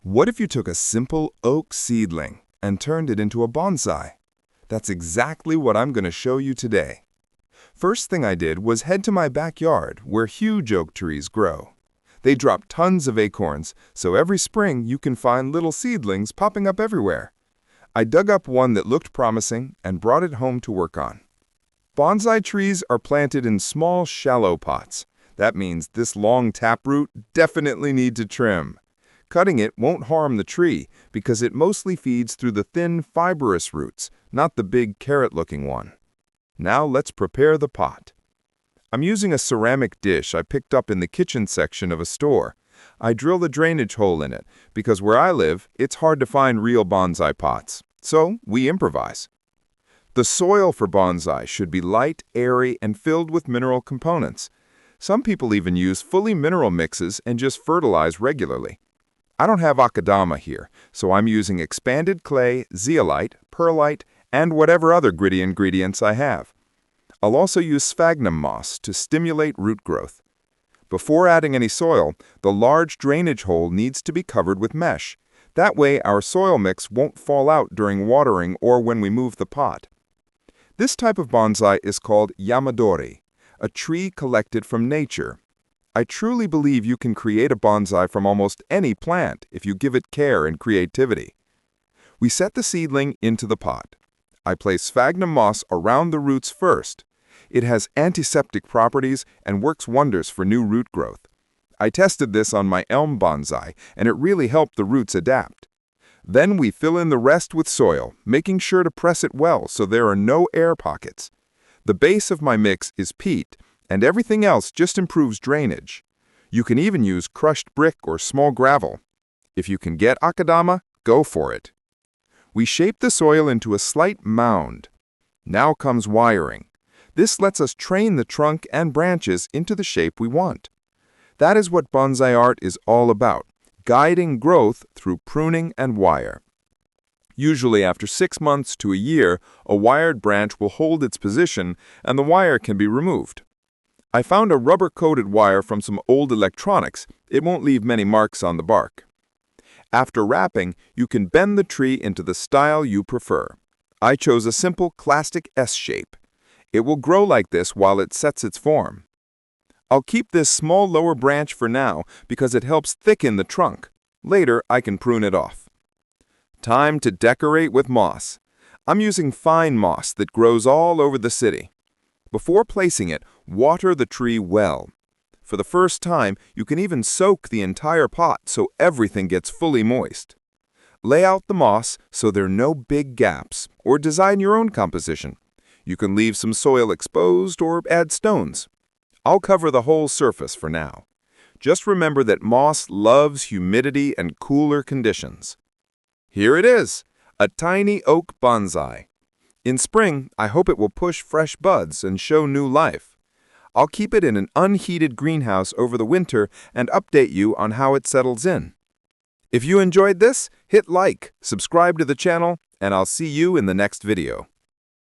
What if you took a simple oak seedling and turned it into a bonsai? That's exactly what I'm going to show you today. First thing I did was head to my backyard where huge oak trees grow. They drop tons of acorns, so every spring you can find little seedlings popping up everywhere. I dug up one that looked promising and brought it home to work on. Bonsai trees are planted in small, shallow pots. That means this long taproot definitely needs to trim. Cutting it won't harm the tree because it mostly feeds through the thin, fibrous roots, not the big carrot-looking one. Now let's prepare the pot. I'm using a ceramic dish I picked up in the kitchen section of a store. I drilled a drainage hole in it because where I live, it's hard to find real bonsai pots, so we improvise. The soil for bonsai should be light, airy, and filled with mineral components. Some people even use fully mineral mixes and just fertilize regularly. I don't have akadama here, so I'm using expanded clay, zeolite, perlite, and whatever other gritty ingredients I have. I'll also use sphagnum moss to stimulate root growth. Before adding any soil, the large drainage hole needs to be covered with mesh. That way our soil mix won't fall out during watering or when we move the pot. This type of bonsai is called yamadori, a tree collected from nature. I truly believe you can create a bonsai from almost any plant if you give it care and creativity. We set the seedling into the pot. I place sphagnum moss around the roots first. It has antiseptic properties and works wonders for new root growth. I tested this on my elm bonsai, and it really helped the roots adapt. Then we fill in the rest with soil, making sure to press it well so there are no air pockets. The base of my mix is peat, and everything else just improves drainage. You can even use crushed brick or small gravel. If you can get akadama, go for it. We shape the soil into a slight mound. Now comes wiring. This lets us train the trunk and branches into the shape we want. That is what bonsai art is all about, guiding growth through pruning and wire. Usually after 6 months to a year, a wired branch will hold its position and the wire can be removed. I found a rubber-coated wire from some old electronics. It won't leave many marks on the bark. After wrapping, you can bend the tree into the style you prefer. I chose a simple plastic S shape. It will grow like this while it sets its form. I'll keep this small lower branch for now because it helps thicken the trunk. Later, I can prune it off. Time to decorate with moss. I'm using fine moss that grows all over the city. Before placing it, water the tree well. For the first time, you can even soak the entire pot so everything gets fully moist. Lay out the moss so there are no big gaps, or design your own composition. You can leave some soil exposed or add stones. I'll cover the whole surface for now. Just remember that moss loves humidity and cooler conditions. Here it is, a tiny oak bonsai. In spring, I hope it will push fresh buds and show new life. I'll keep it in an unheated greenhouse over the winter and update you on how it settles in. If you enjoyed this, hit like, subscribe to the channel, and I'll see you in the next video.